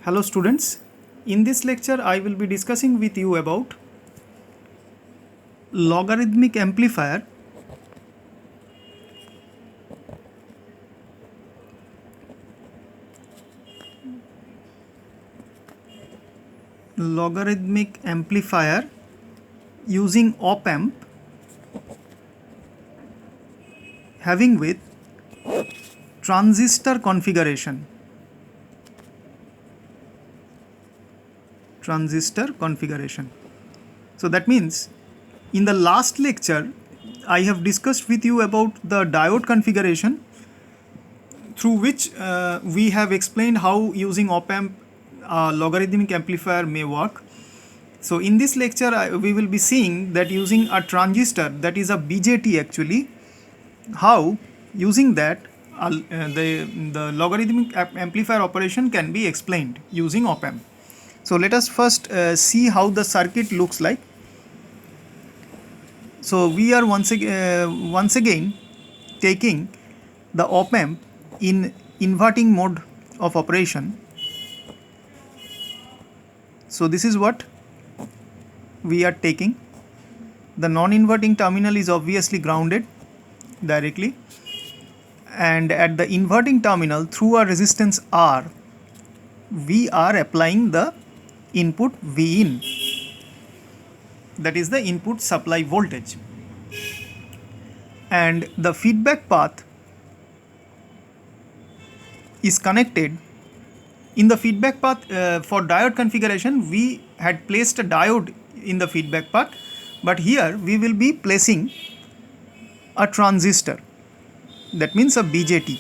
Hello students, in this lecture I will be discussing with you about logarithmic amplifier using op amp having with transistor configuration. So that means in the last lecture I have discussed with you about the diode configuration through which we have explained how using op amp logarithmic amplifier may work. So in this lecture we will be seeing that using a transistor, that is a BJT actually, how using that the logarithmic amplifier operation can be explained using op amp. So let us first see how the circuit looks like. So we are once again taking the op amp in inverting mode of operation. So this is what we are taking. The non-inverting terminal is obviously grounded directly, and at the inverting terminal through a resistance R we are applying the input Vin, that is the input supply voltage, and the feedback path is connected. In the feedback path for diode configuration we had placed a diode in the feedback path, but here we will be placing a transistor, that means a BJT.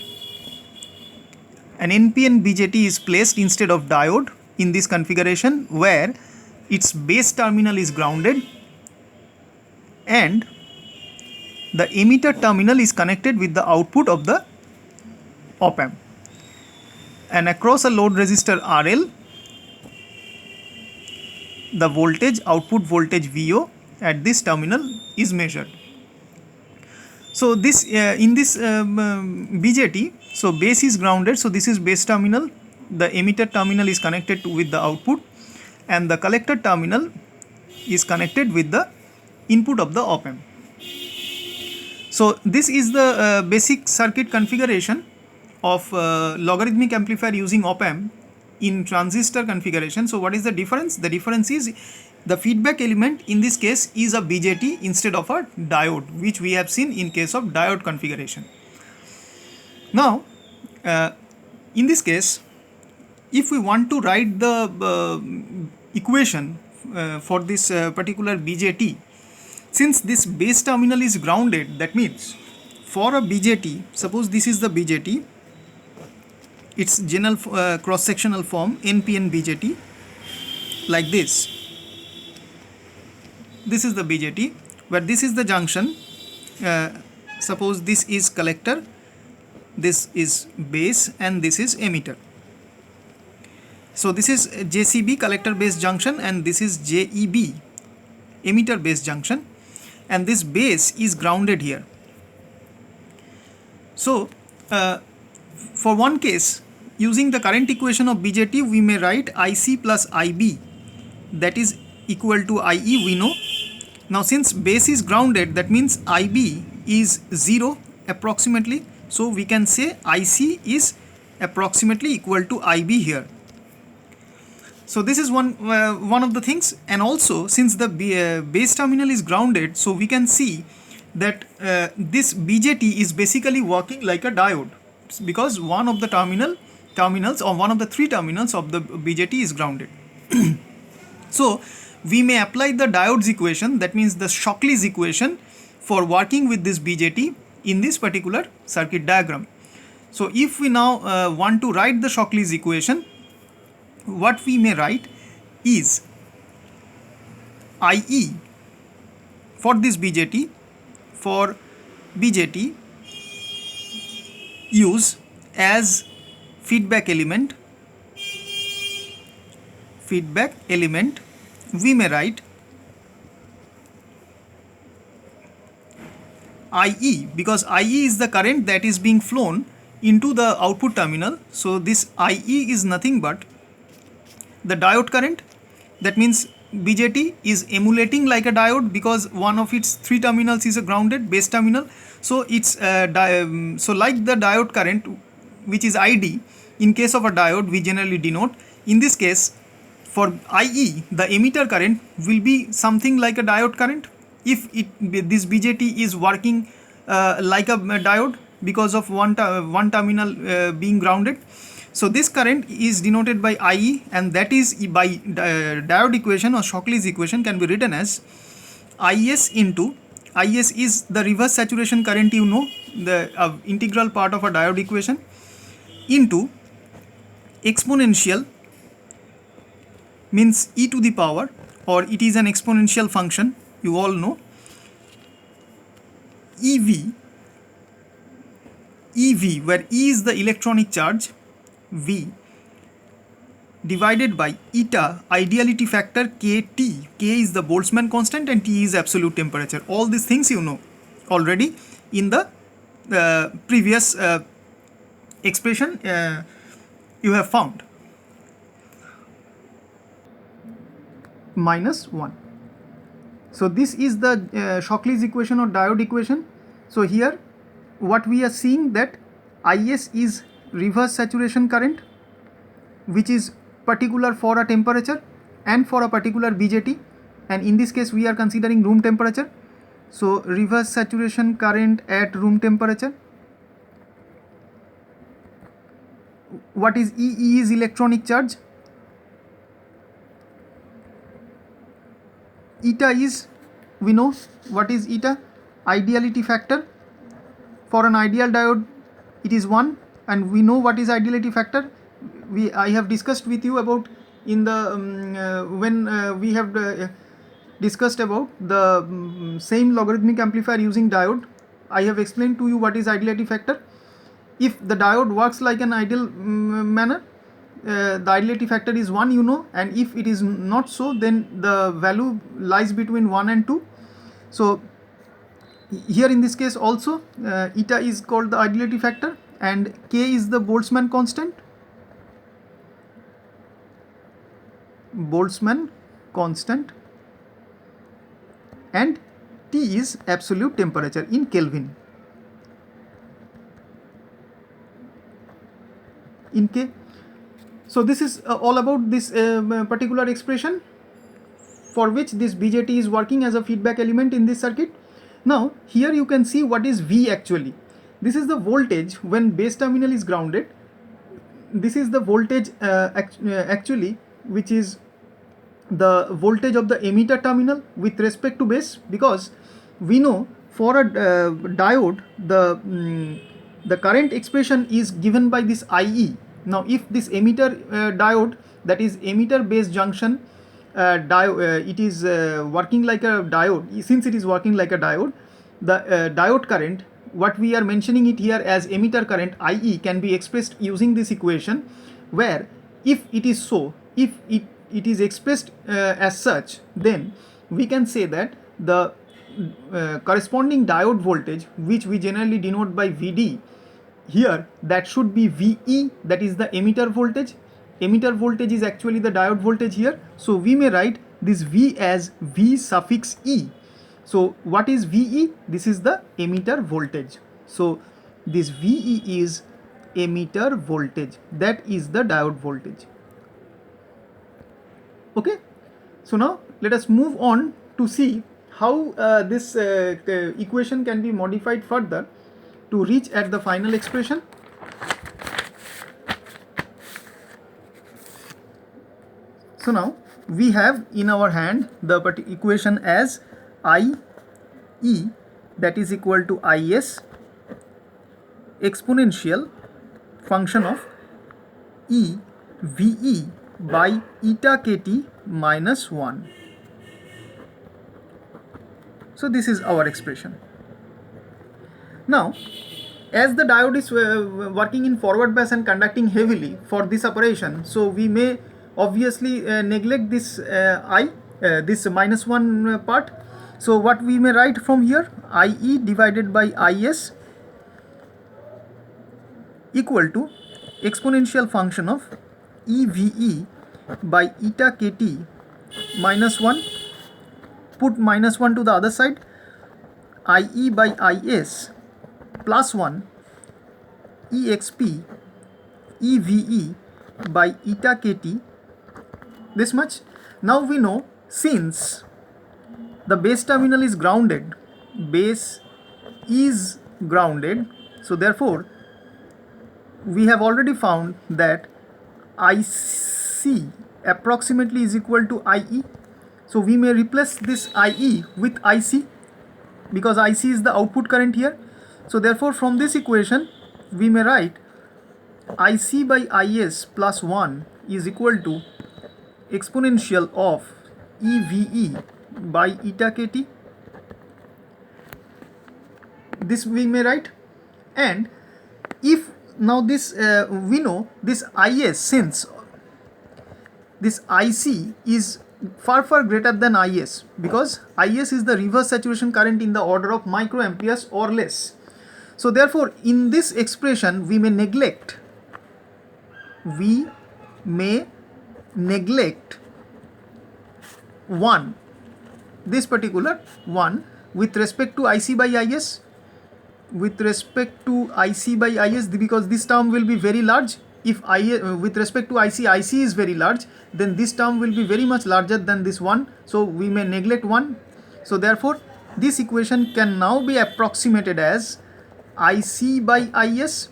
An NPN BJT is placed instead of diode in this configuration, where its base terminal is grounded and the emitter terminal is connected with the output of the op amp, and across a load resistor RL the voltage, output voltage VO at this terminal is measured. So this in this BJT, so base is grounded, so this is base terminal, the emitter terminal is connected with the output, and the collector terminal is connected with the input of the op amp. So this is the basic circuit configuration of logarithmic amplifier using op amp in transistor configuration. So what is the difference? The difference is the feedback element in this case is a BJT instead of a diode, which we have seen in case of diode configuration. Now in this case, if we want to write the equation for this particular BJT, since this base terminal is grounded, that means for a BJT, suppose this is the BJT, its general cross-sectional form NPN BJT like this. This is the BJT, where this is the junction. Suppose this is collector, this is base, and this is emitter. So this is JCB, collector base junction, and this is JEB, emitter base junction, and this base is grounded here. So for one case, using the current equation of BJT, we may write IC plus IB, that is equal to IE, we know. Now since base is grounded, that means IB is 0 approximately, so we can say IC is approximately equal to IB here. So this is one of the things, and also since the base terminal is grounded, so we can see that this BJT is basically working like a diode, because one of the terminals or one of the three terminals of the BJT is grounded. So we may apply the diode's equation, that means the Shockley's equation, for working with this BJT in this particular circuit diagram. So if we now want to write the Shockley's equation, what we may write is IE for this BJT, for BJT use as feedback element, we may write IE, because IE is the current that is being flown into the output terminal. So this IE is nothing but the diode current. That means BJT is emulating like a diode because one of its three terminals is a grounded base terminal. So it's so like the diode current, which is ID. In case of a diode, we generally denote. In this case, for IE, the emitter current will be something like a diode current if this BJT is working like a diode because of one terminal being grounded. So this current is denoted by IE, and that is by diode equation or Shockley's equation can be written as IS into, IS is the reverse saturation current, you know, the integral part of a diode equation, into exponential, means e to the power, or it is an exponential function, you all know, EV, where E is the electronic charge, V, divided by eta ideality factor KT. K is the Boltzmann constant and T is absolute temperature. All these things you know already in the previous expression you have found. Minus 1. So this is the Shockley's equation or diode equation. So here what we are seeing, that IS is reverse saturation current, which is particular for a temperature and for a particular BJT, and in this case we are considering room temperature. So reverse saturation current at room temperature. What is E? E is electronic charge. Eta is, we know what is eta, ideality factor. For an ideal diode it is 1, and we know what is ideality factor. I have discussed with you about in the when we have discussed about the same logarithmic amplifier using diode. I have explained to you what is ideality factor. If the diode works like an ideal manner, the ideality factor is 1, you know, and if it is not so, then the value lies between 1 and 2. So here in this case also eta is called the ideality factor, and K is the Boltzmann constant. Boltzmann constant, and T is absolute temperature in Kelvin. In K. So this is all about this particular expression for which this BJT is working as a feedback element in this circuit. Now here you can see what is V actually. This is the voltage when base terminal is grounded. This is the voltage actually, which is the voltage of the emitter terminal with respect to base, because we know for a diode the current expression is given by this IE. Now if this emitter diode, that is emitter base junction it is working like a diode, since it is working like a diode, the diode current, what we are mentioning it here as emitter current IE, can be expressed using this equation, where if it is so, if it is expressed as such, then we can say that the corresponding diode voltage, which we generally denote by VD, here that should be VE, that is the emitter voltage. Emitter voltage is actually the diode voltage here, so we may write this V as V suffix E. So what is VE? This is the emitter voltage. So this VE is emitter voltage, that is the diode voltage. Okay, so now let us move on to see how this equation can be modified further to reach at the final expression. So now we have in our hand the equation as IE, that is equal to IS exponential function of E VE by eta KT minus 1. So this is our expression. Now as the diode is working in forward bias and conducting heavily for this operation, so we may obviously neglect this this minus 1 part. So what we may write from here, IE divided by IS equal to exponential function of EVE by eta kt minus 1, put minus 1 to the other side, IE by IS plus 1 EXP EVE by eta kt, this much. Now we know, since the base terminal is grounded, base is grounded, so therefore we have already found that IC approximately is equal to IE. So we may replace this IE with IC, because IC is the output current here. So therefore from this equation we may write IC by IS plus 1 is equal to exponential of EVE by eta kt. This we may write. And if now this we know this IS, since this IC is far greater than IS, because IS is the reverse saturation current in the order of microamperes or less. So therefore in this expression we may neglect one, this particular one, with respect to IC by IS, with respect to IC by IS, because this term will be very large. If with respect to IC is very large, then this term will be very much larger than this one, so we may neglect one. So therefore this equation can now be approximated as IC by IS,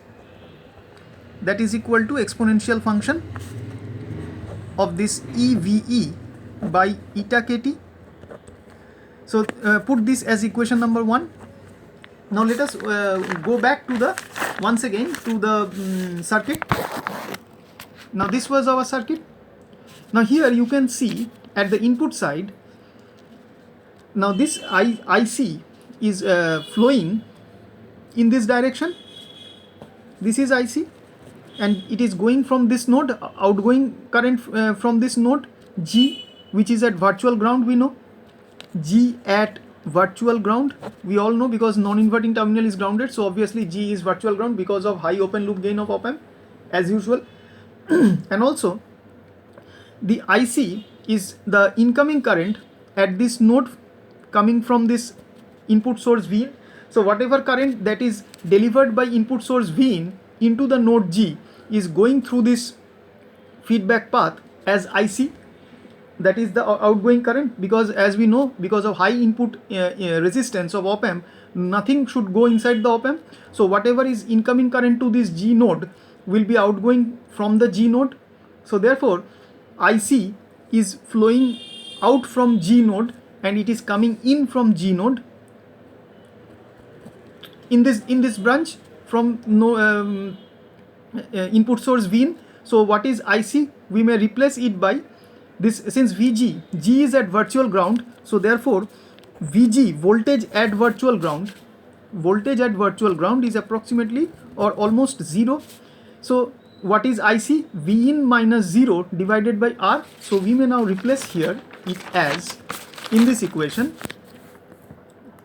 that is equal to exponential function of this EVE by eta kt. So put this as equation number 1. Now let us go back to the once again to the circuit. Now this was our circuit. Now here you can see at the input side, now this IC is flowing in this direction. This is IC and it is going from this node, outgoing current from this node G, which is at virtual ground. We know G at virtual ground, we all know, because non-inverting terminal is grounded, so obviously G is virtual ground because of high open loop gain of op-amp as usual. And also the IC is the incoming current at this node coming from this input source Vin. So whatever current that is delivered by input source Vin into the node G is going through this feedback path as IC, that is the outgoing current, because as we know, because of high input resistance of op-amp, nothing should go inside the op-amp. So whatever is incoming current to this G node will be outgoing from the G node. So therefore IC is flowing out from G node and it is coming in from G node in this branch from input source Vin. So what is IC? We may replace it by this, since G is at virtual ground, so therefore VG, voltage at virtual ground, is approximately or almost 0. So what is IC? Vin minus 0 divided by R. So we may now replace here it as in this equation.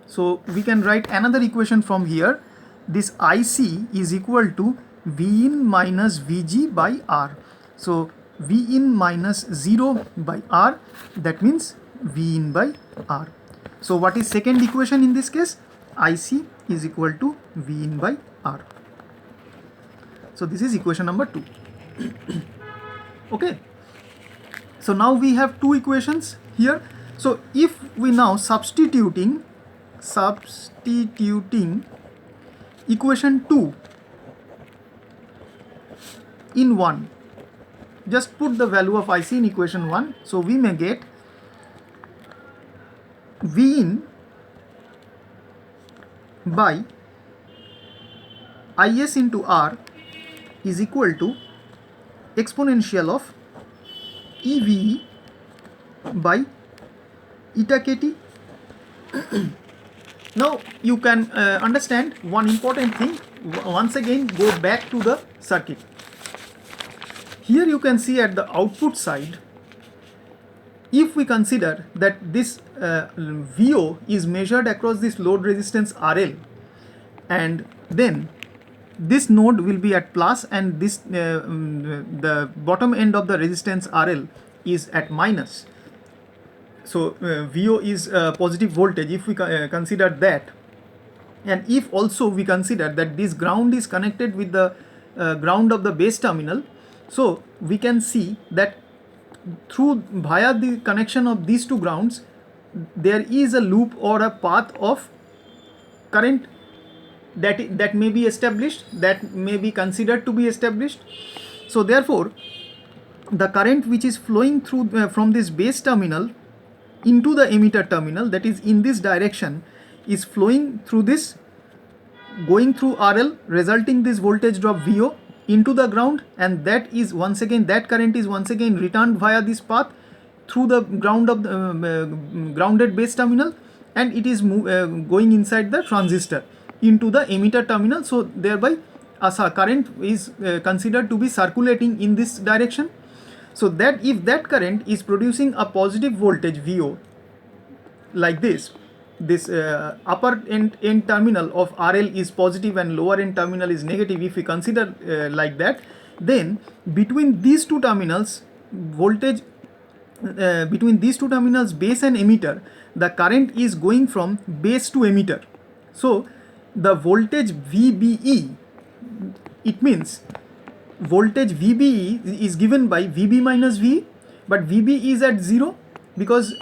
So we can write another equation from here. This IC is equal to Vin minus VG by R. So Vin minus 0 by R, that means Vin by R. So what is second equation in this case? IC is equal to Vin by R. So this is equation number 2. Okay. So now we have two equations here. So if we now substituting equation 2 in 1, just put the value of IC in equation 1. So we may get Vin by IS into R is equal to exponential of EVE by eta kt. Now you can understand one important thing. Once again go back to the circuit. Here you can see at the output side, if we consider that this VO is measured across this load resistance RL, and then this node will be at plus, and this the bottom end of the resistance RL is at minus. So VO is positive voltage if we consider that, and if also we consider that this ground is connected with the ground of the base terminal, so we can see that via the connection of these two grounds there is a loop or a path of current that may be established, that may be considered to be established. So therefore the current which is flowing through from this base terminal into the emitter terminal, that is in this direction, is flowing through this, going through RL, resulting this voltage drop VO into the ground, and that is once again, that current is once again returned via this path through the ground of the grounded base terminal, and it is going inside the transistor into the emitter terminal. So thereby a current is considered to be circulating in this direction. So that if that current is producing a positive voltage VO like this upper end terminal of RL is positive and lower end terminal is negative, if we consider like that, then between these two terminals voltage between these two terminals, base and emitter, the current is going from base to emitter. So the voltage VBE, it means voltage VBE is given by VB minus V, but VB is at 0 because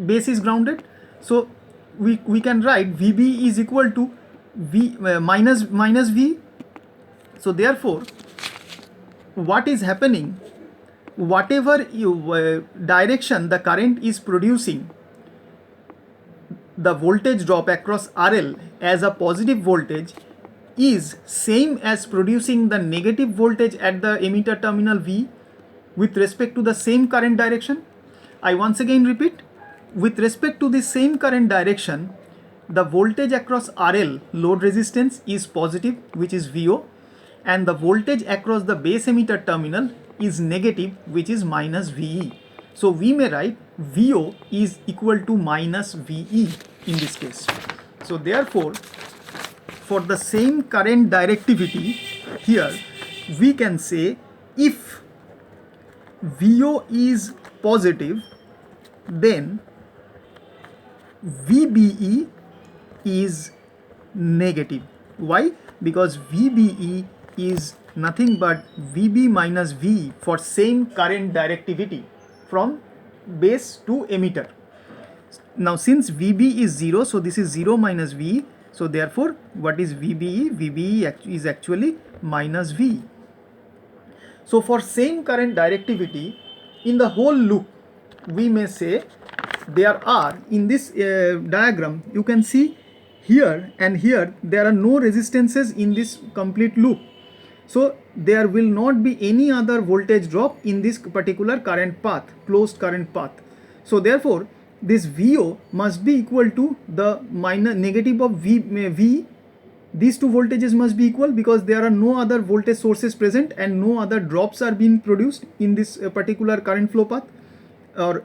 base is grounded. So we can write VB is equal to V minus V. So therefore what is happening, whatever direction the current is producing, the voltage drop across RL as a positive voltage is same as producing the negative voltage at the emitter terminal V with respect to the same current direction. I once again repeat, with respect to the same current direction, the voltage across RL load resistance is positive, which is VO, and the voltage across the base emitter terminal is negative, which is minus VE. So we may write VO is equal to minus VE in this case. So therefore for the same current directivity here we can say if VO is positive, then VBE is negative. Why? Because VBE is nothing but VB minus V for same current directivity from base to emitter. Now since VB is 0, so this is 0 minus V, so therefore what is VBE? VBE is actually minus V. So for same current directivity in the whole loop, we may say there are, in this diagram you can see here and here there are no resistances in this complete loop. So there will not be any other voltage drop in this particular current path, closed current path. So therefore this VO must be equal to the negative of V. These two voltages must be equal because there are no other voltage sources present and no other drops are being produced in this particular current flow path, or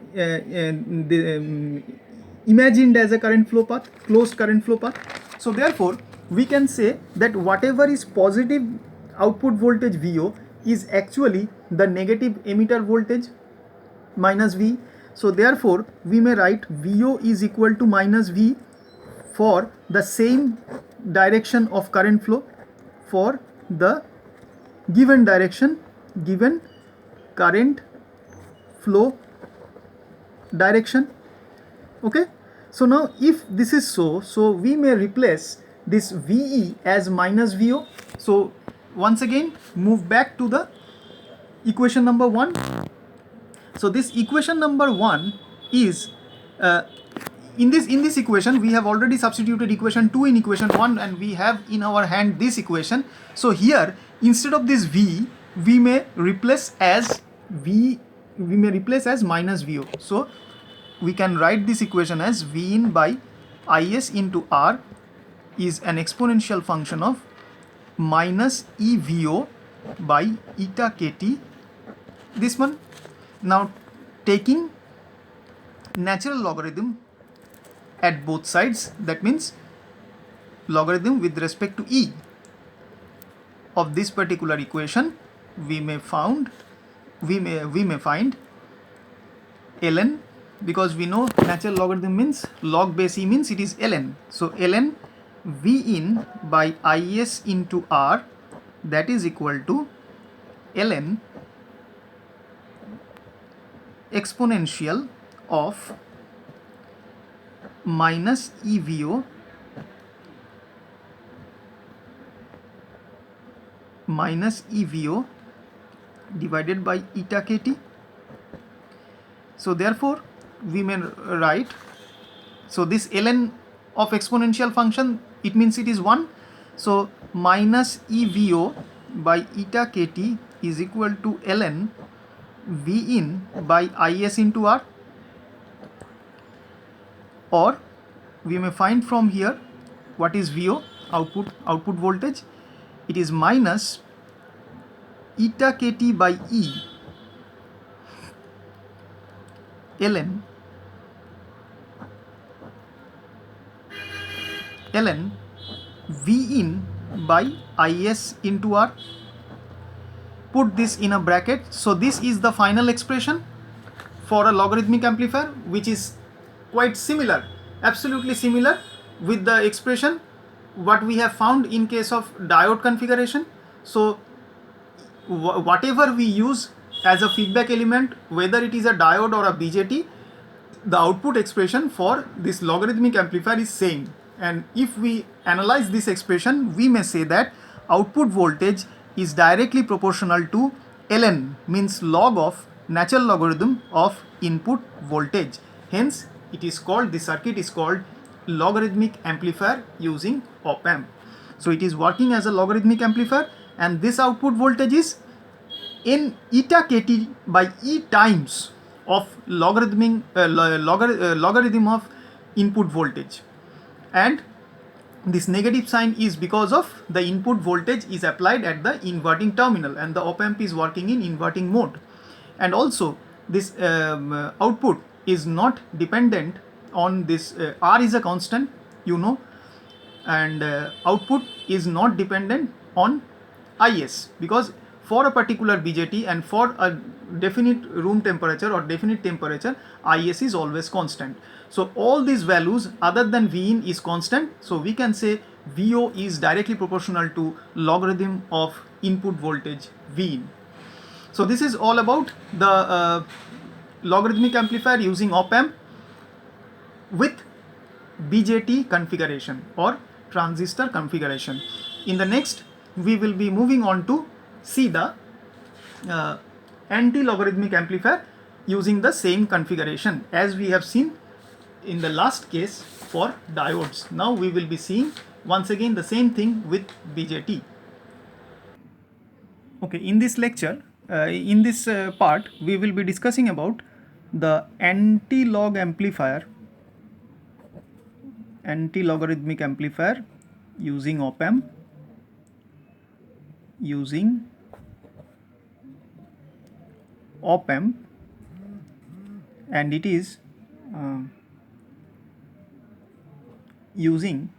imagined as a current flow path, closed current flow path. So therefore we can say that whatever is positive output voltage VO is actually the negative emitter voltage minus V. So therefore we may write VO is equal to minus V for the same direction of current flow, for the given direction, given current flow direction. Okay, so now if this is so we may replace this VE as minus VO. So once again move back to the equation number 1. So this equation number 1 is in this equation we have already substituted equation 2 in equation 1, and we have in our hand this equation. So here instead of this V we may replace as minus VO. So we can write this equation as V in by Is into R is an exponential function of minus EVO by eta KT, this one. Now taking natural logarithm at both sides, that means logarithm with respect to E. of this particular equation, we may find ln, because we know natural logarithm means log base e means it is ln. So ln v in by is into r, that is equal to ln exponential of minus EVO divided by eta kt. So therefore we may write, so this ln of exponential function, it means it is 1. So minus EVO by eta kt is equal to ln v in by is into r, or we may find from here what is VO, output voltage. It is minus eta kt by E ln V in by is into r. Put this in a bracket. So this is the final expression for a logarithmic amplifier, which is quite similar, absolutely similar with the expression what we have found in case of diode configuration. So whatever we use as a feedback element, whether it is a diode or a BJT, the output expression for this logarithmic amplifier is same. And if we analyze this expression, we may say that output voltage is directly proportional to ln, means log of natural logarithm of input voltage. Hence it is called, the circuit is called logarithmic amplifier using op amp. So it is working as a logarithmic amplifier, and this output voltage is in eta kt by E times of logarithm of input voltage. And this negative sign is because of the input voltage is applied at the inverting terminal, and the op amp is working in inverting mode. And also this output is not dependent on this, R is a constant, you know, and output is not dependent on is, because for a particular BJT and for a definite room temperature or definite temperature, is is always constant. So all these values other than V in is constant, so we can say VO is directly proportional to logarithm of input voltage V in. So this is all about the logarithmic amplifier using op amp with BJT configuration or transistor configuration. In the next, we will be moving on to see the anti-logarithmic amplifier using the same configuration as we have seen in the last case for diodes. Now we will be seeing once again the same thing with BJT. Okay, in this lecture, in this part, we will be discussing about the anti-logarithmic amplifier using op amp, and it is using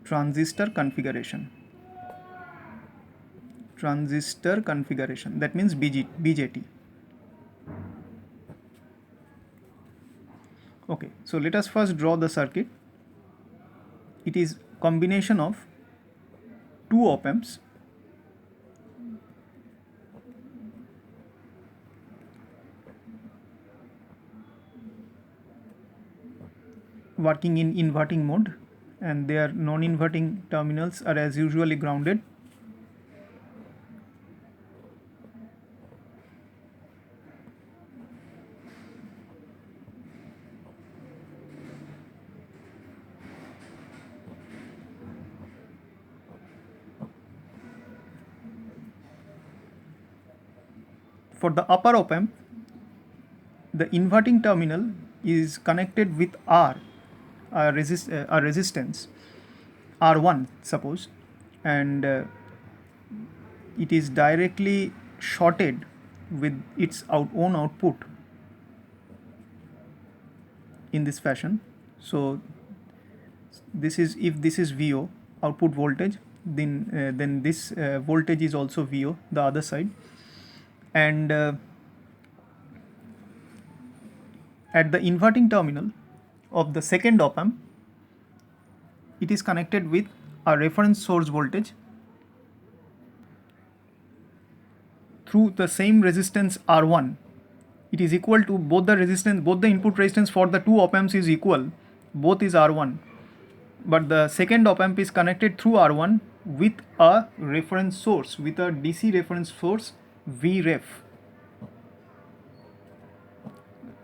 transistor configuration, that means BJT. Okay, so let us first draw the circuit. It is combination of two op amps working in inverting mode, and their non-inverting terminals are as usually grounded. For the upper op amp, the inverting terminal is connected with R, a resistance R1 suppose, and it is directly shorted with its own output in this fashion. So this is, if this is VO, output voltage, then this voltage is also VO, the other side, and at the inverting terminal of the second op amp, it is connected with a reference source voltage through the same resistance R1. It is equal to both the resistance, both the input resistance for the two op amps is equal, both is R1, but the second op amp is connected through R1 with a reference source, with a DC reference source Vref,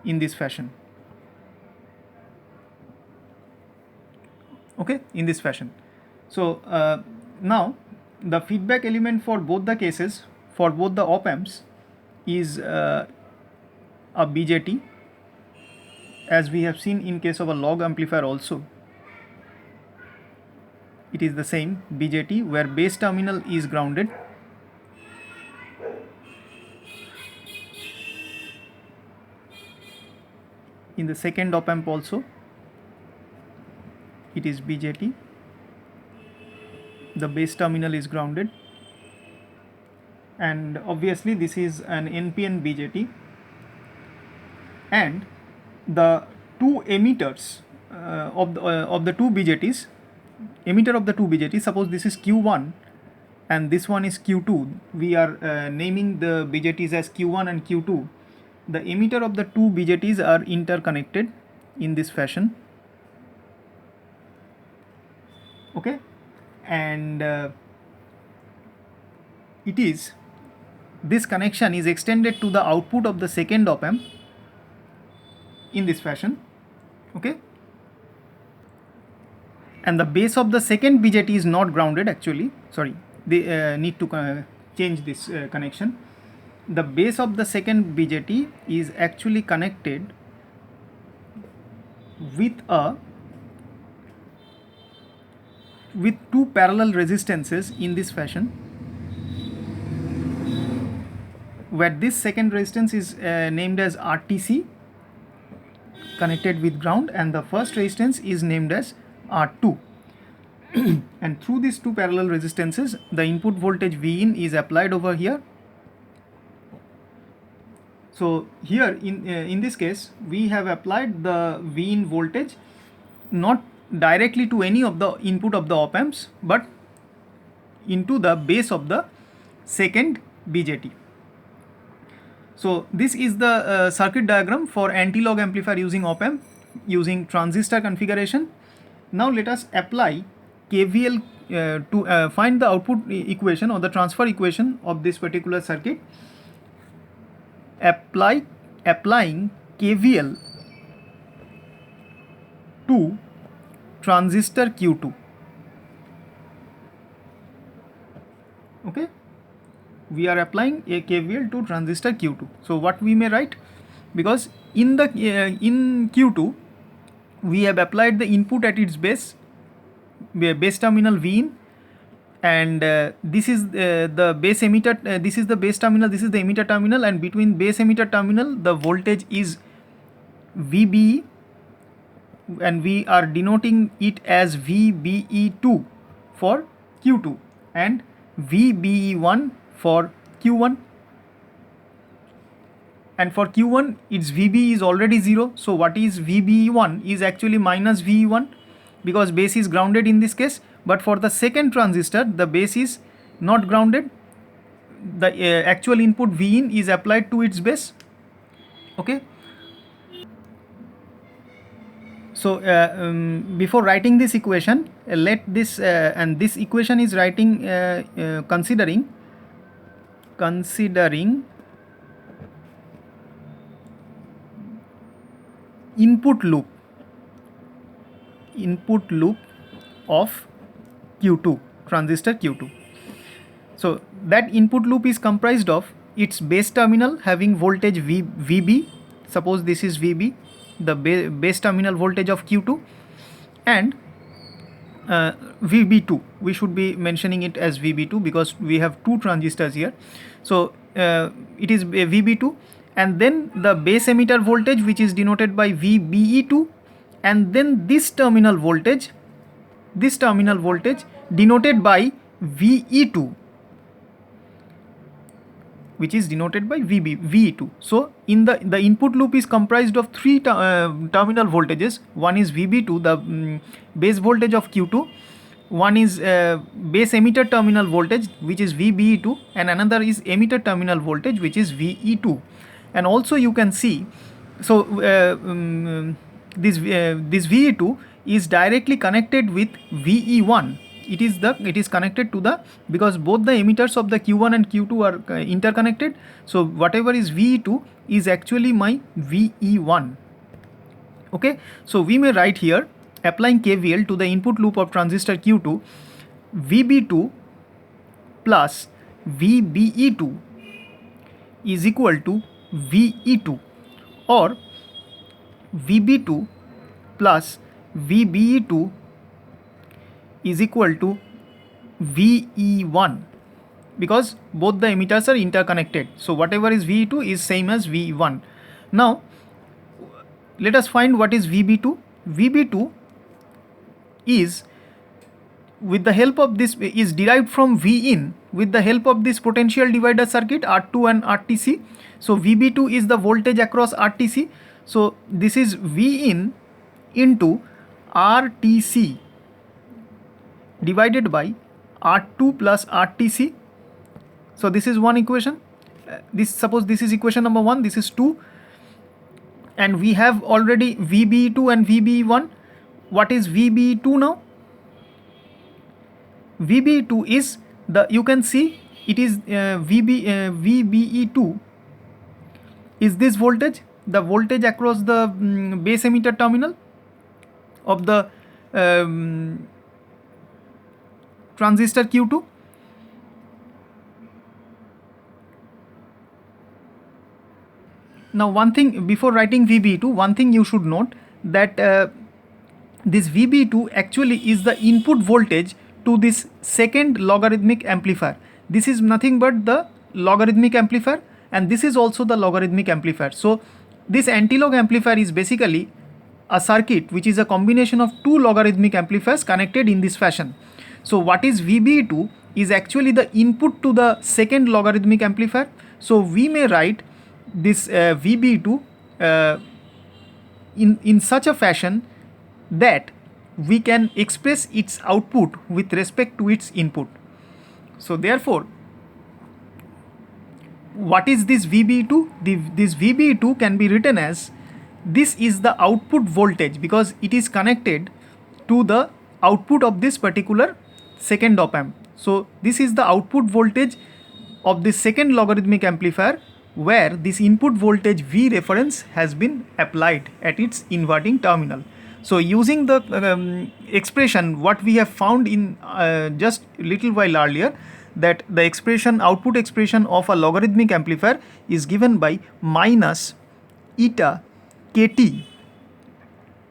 in this fashion. Okay, in this fashion. So now the feedback element for both the cases, for both the op amps, is a BJT, as we have seen in case of a log amplifier also. It is the same BJT, where base terminal is grounded. In the second op amp also, it is BJT, the base terminal is grounded, and obviously this is an NPN BJT, and the two emitters of the two BJTs, emitter of the two BJTs, suppose this is Q1 and this one is Q2, we are naming the BJTs as Q1 and Q2. The emitter of the two BJTs are interconnected in this fashion. Okay, and this connection is extended to the output of the second op amp in this fashion. Okay, and the base of the second BJT is not grounded actually, sorry, they need to change this connection. The base of the second BJT is actually connected with two parallel resistances in this fashion, where this second resistance is named as RTC, connected with ground, and the first resistance is named as R2. And through these two parallel resistances, the input voltage Vin is applied over here. So here in this case, we have applied the Vin voltage not directly to any of the input of the op amps, but into the base of the second BJT. So this is the circuit diagram for anti-log amplifier using op amp, using transistor configuration. Now let us apply KVL to find the output equation or the transfer equation of this particular circuit. Applying KVL to transistor Q2. Okay, we are applying a KVL to transistor Q2. So what we may write, because in the in Q2 we have applied the input at its base terminal Vin, and this is the base emitter, this is the base terminal, this is the emitter terminal, and between base emitter terminal the voltage is VBE, and we are denoting it as VBE2 for Q2 and VBE1 for Q1. And for Q1 its VB is already 0, so what is VBE1 is actually minus VE1, because base is grounded in this case. But for the second transistor, the base is not grounded, the actual input Vin is applied to its base. Okay, so before writing this equation, let this and this equation is writing considering input loop of Q2, transistor Q2. So that input loop is comprised of its base terminal having voltage VB, suppose this is VB, the base terminal voltage of Q2, and VB2, we should be mentioning it as VB2 because we have two transistors here. So it is VB2, and then the base emitter voltage, which is denoted by VBE2, and then this terminal voltage this terminal voltage denoted by VE2, which is denoted by VE2. So in the input loop is comprised of three terminal voltages. One is VB2, the base voltage of Q2. One is base emitter terminal voltage, which is VBE2, and another is emitter terminal voltage, which is VE2. And also you can see, so this VE2 is directly connected with VE1. It is connected to the, because both the emitters of the Q1 and Q2 are interconnected. So whatever is VE2 is actually my VE1. Okay, so we may write here, applying KVL to the input loop of transistor Q2, VB2 plus VBE2 is equal to VE2, or VB2 plus VBE2 is equal to VE1, because both the emitters are interconnected. So whatever is VE2 is same as VE1. Now let us find what is VB2. VB2 is, with the help of this, is derived from Vin with the help of this potential divider circuit R2 and RTC. So VB2 is the voltage across RTC. So this is Vin into RTC divided by R2 plus RTC. So this is one equation. Suppose this is equation number 1, this is 2, and we have already VB2 and VB1. What is VB2 now? VB2 is the, you can see it is VBE2 is this voltage, the voltage across the base emitter terminal of the transistor Q2. Now one thing, before writing VB2, one thing you should note, that this VB2 actually is the input voltage to this second logarithmic amplifier. This is nothing but the logarithmic amplifier, and this is also the logarithmic amplifier. So this anti-log amplifier is basically a circuit which is a combination of two logarithmic amplifiers connected in this fashion. So what is VB2 is actually the input to the second logarithmic amplifier. So we may write this VB2 in such a fashion that we can express its output with respect to its input. So therefore, what is this VB2? This VB2 can be written as, this is the output voltage, because it is connected to the output of this particular second op amp. So this is the output voltage of the second logarithmic amplifier, where this input voltage V reference has been applied at its inverting terminal. So using the expression what we have found in just a little while earlier, that the expression, output expression of a logarithmic amplifier is given by minus eta kt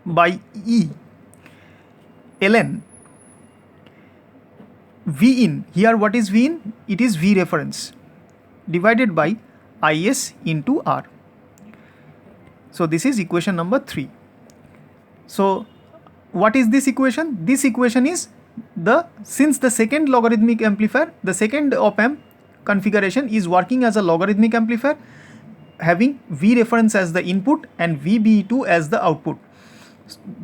by E ln V in. Here what is V in? It is V reference divided by Is into R. So this is equation number 3. So what is this equation? This equation is since the second logarithmic amplifier, the second op amp configuration is working as a logarithmic amplifier having V reference as the input and VB2 as the output.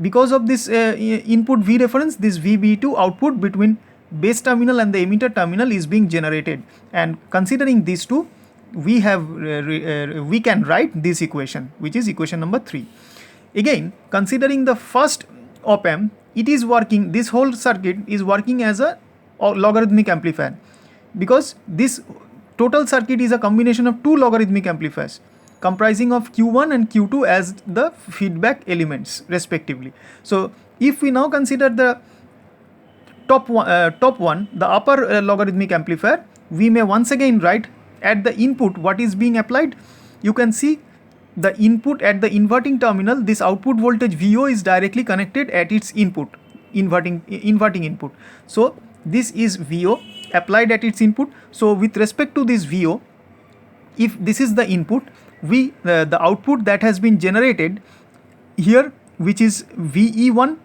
Because of this input V reference, this VB2 output between base terminal and the emitter terminal is being generated, and considering these two, we can write this equation, which is equation number 3. Again, considering the first op amp, it is working, this whole circuit is working as a logarithmic amplifier, because this total circuit is a combination of two logarithmic amplifiers comprising of Q1 and Q2 as the feedback elements respectively. So if we now consider the top one, the upper logarithmic amplifier, we may once again write at the input what is being applied. You can see the input at the inverting terminal, this output voltage VO is directly connected at its input, inverting input. So this is VO applied at its input. So with respect to this VO, if this is the input, the output that has been generated here, which is VE1,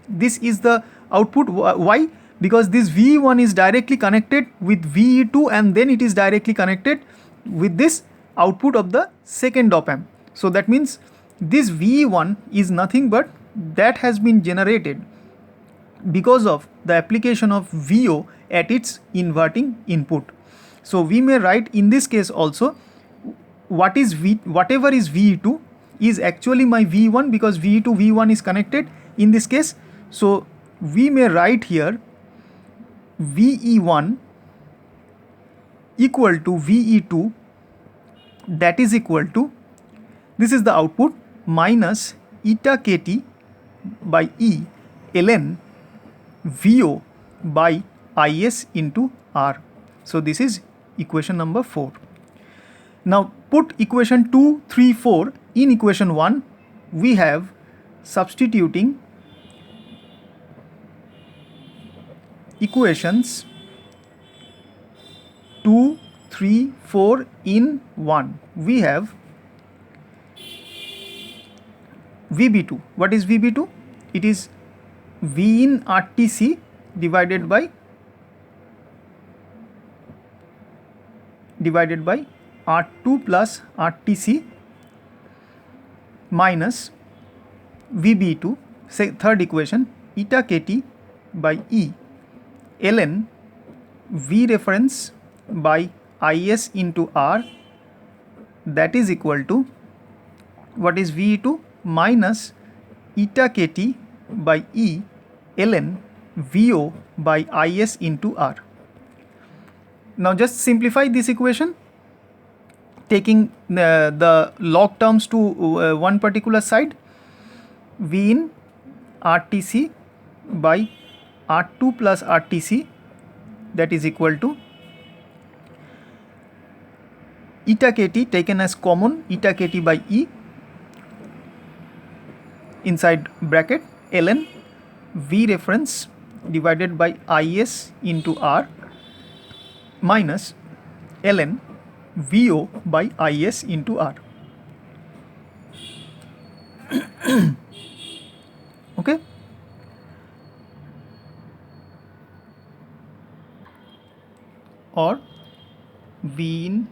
this is the output. Why? Because this VE1 is directly connected with VE2 and then it is directly connected with this output of the second op amp. So that means this VE1 is nothing but that has been generated because of the application of VO at its inverting input. So we may write in this case also whatever is VE2 is actually my V1 because VE2 V1 is connected in this case. So we may write here VE1 equal to VE2, that is equal to, this is the output, minus eta kT by E ln VO by IS into R. So this is equation number 4. Now put equation 2, 3, 4 in equation 1. We have substituting equations 2, 3, 4 in 1. We have VB2. What is VB2? It is V in RTC divided by R2 plus RTC minus VB2, say third equation, eta kT by E ln V reference by IS into R, that is equal to, what is VE2? Minus eta kT by E ln VO by IS into R. Now just simplify this equation, taking the log terms to one particular side. V in RTC by R2 plus RTC, that is equal to eta kT taken as common, eta kT by E inside bracket ln V reference divided by IS into R minus ln VO by IS into R. Okay. Or V in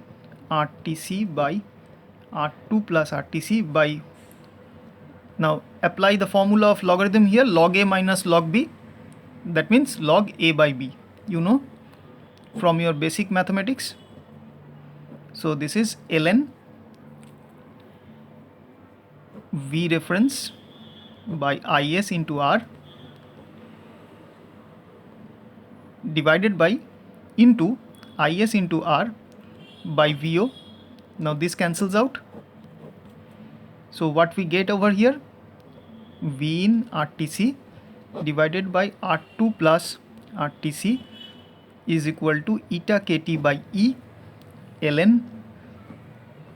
RTC by R2 plus RTC by, now apply the formula of logarithm here, log A minus log B, that means log A by B, you know from your basic mathematics. So this is ln V reference by IS into R divided by into IS into R by VO. Now this cancels out. So what we get over here, V in RTC divided by R2 plus RTC is equal to eta kT by E ln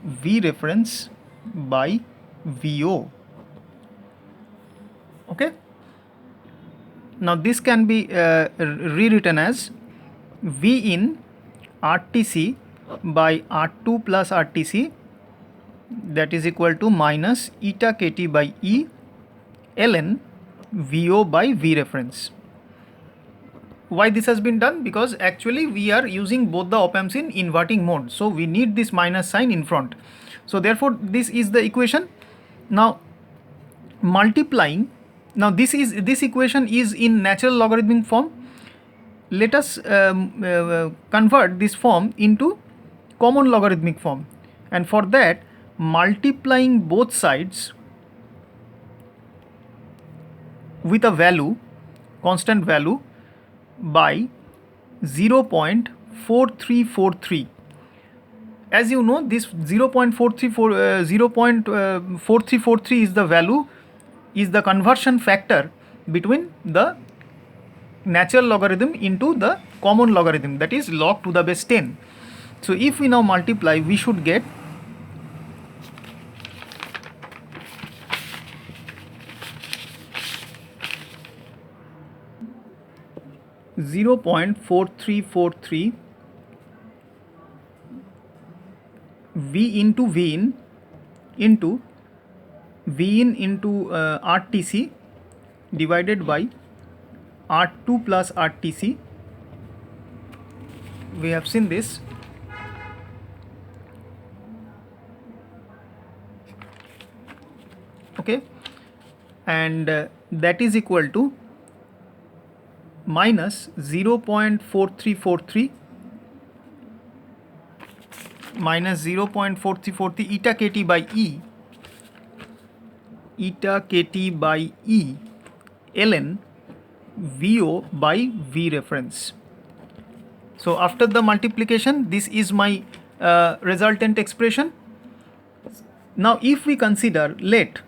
V reference by VO. Okay. Now this can be rewritten as V in RTC by R2 plus RTC, that is equal to minus eta kT by E ln VO by V reference. Why this has been done? Because actually we are using both the op amps in inverting mode, so we need this minus sign in front. So therefore this is the equation. Now multiplying, now this equation is in natural logarithmic form. Let us convert this form into common logarithmic form, and for that multiplying both sides with a value, constant value, by 0.4343. As you know, this 0.4343 is the value, is the conversion factor between the natural logarithm into the common logarithm, that is log to the base 10. So if we now multiply, we should get 0.4343 V into V in into V in into RTC divided by R2 plus RTC. We have seen this. Okay, and that is equal to minus 0.4343 minus 0.4343 eta kt by E, eta kt by E ln VO by V reference. So after the multiplication, this is my resultant expression. Now if we consider, let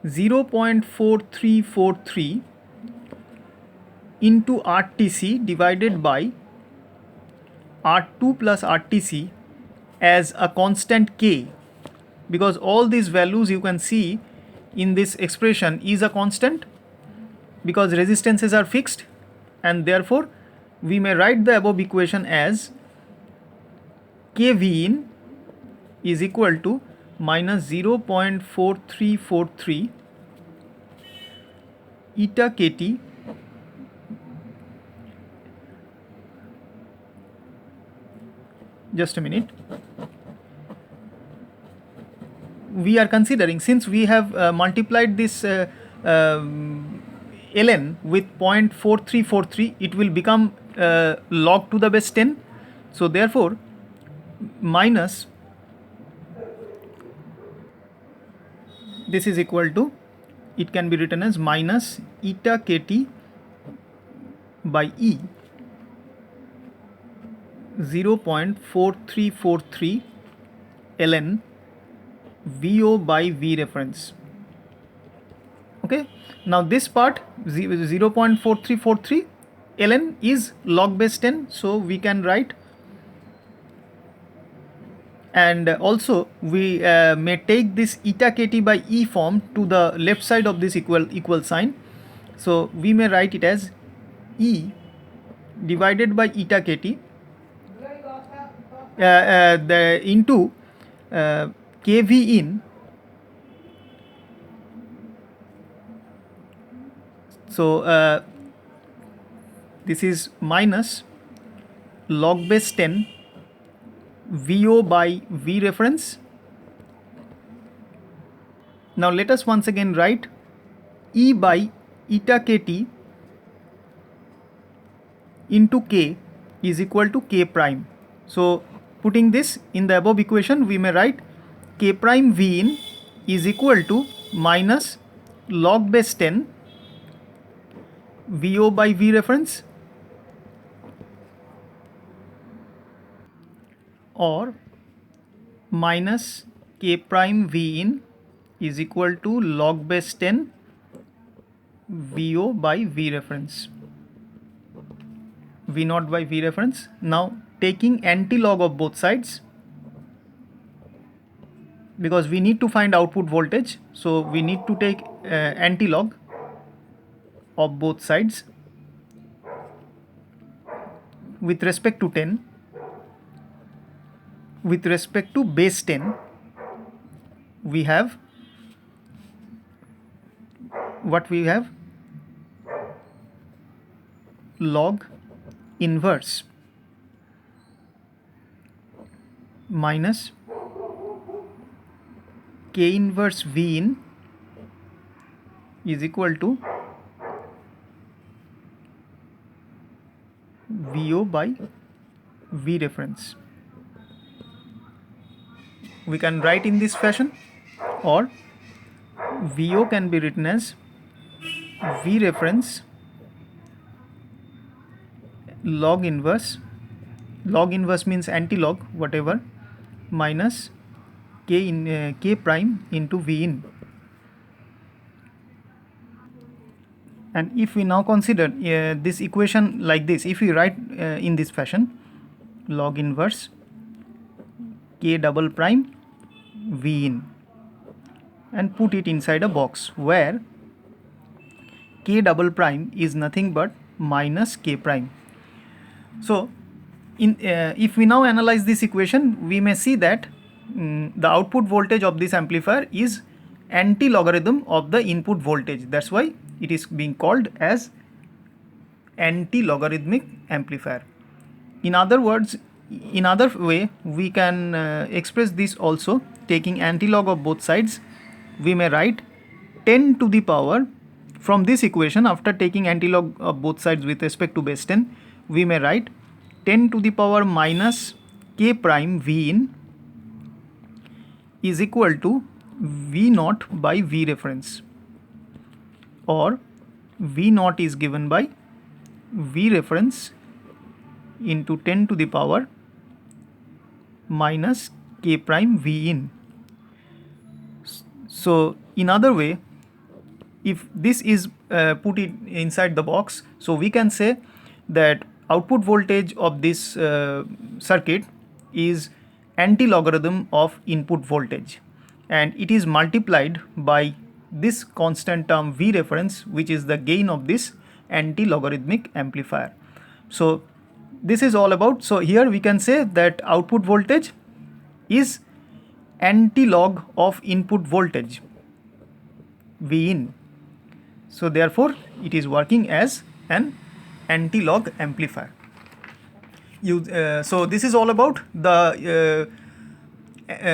0.4343 into RTC divided by R2 plus RTC as a constant K, because all these values you can see in this expression is a constant because resistances are fixed, and therefore we may write the above equation as KV in is equal to minus 0.4343 eta kt just a minute. We are considering, since we have multiplied this ln with 0.4343, it will become log to the base 10. So therefore minus, this is equal to, it can be written as minus eta kt by E 0.4343 ln VO by V reference. Okay, now this part 0.4343 ln is log base 10, so we can write, and also we may take this eta kt by E form to the left side of this equal sign, so we may write it as E divided by eta kt into KV in. So this is minus log base 10 VO by V reference. Now let us once again write E by eta kt into K is equal to K prime. So putting this in the above equation, we may write K prime V in is equal to minus log base 10 VO by V reference, or minus K prime V in is equal to log base 10 VO by V reference, V naught by V reference. Now taking anti-log of both sides, because we need to find output voltage, so we need to take anti-log of both sides with respect to 10. With respect to base 10, we have what we have, log inverse minus K inverse V in is equal to VO by V reference. We can write in this fashion, or VO can be written as V reference log inverse means anti-log, whatever, minus K prime into V in. And if we now consider this equation like this, if we write in this fashion, log inverse K double prime V in, and put it inside a box where K double prime is nothing but minus K prime. So if we now analyze this equation, we may see that the output voltage of this amplifier is anti-logarithm of the input voltage. That's why it is being called as anti-logarithmic amplifier. In other words, in other way, we can express this also taking antilog of both sides. We may write 10 to the power from this equation. After taking antilog of both sides with respect to base 10, we may write 10 to the power minus k prime v in is equal to v naught by v reference, or v naught is given by v reference into 10 to the power minus k prime v in. So in other way, if this is put it inside the box, so we can say that output voltage of this circuit is anti-logarithm of input voltage, and it is multiplied by this constant term v reference, which is the gain of this anti-logarithmic amplifier. So this is all about, so here we can say that output voltage is anti-log of input voltage v in. So therefore it is working as an anti-log amplifier. So this is all about the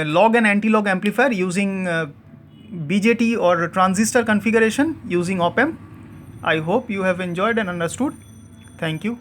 log and anti-log amplifier using BJT or transistor configuration using op amp. I hope you have enjoyed and understood. Thank you.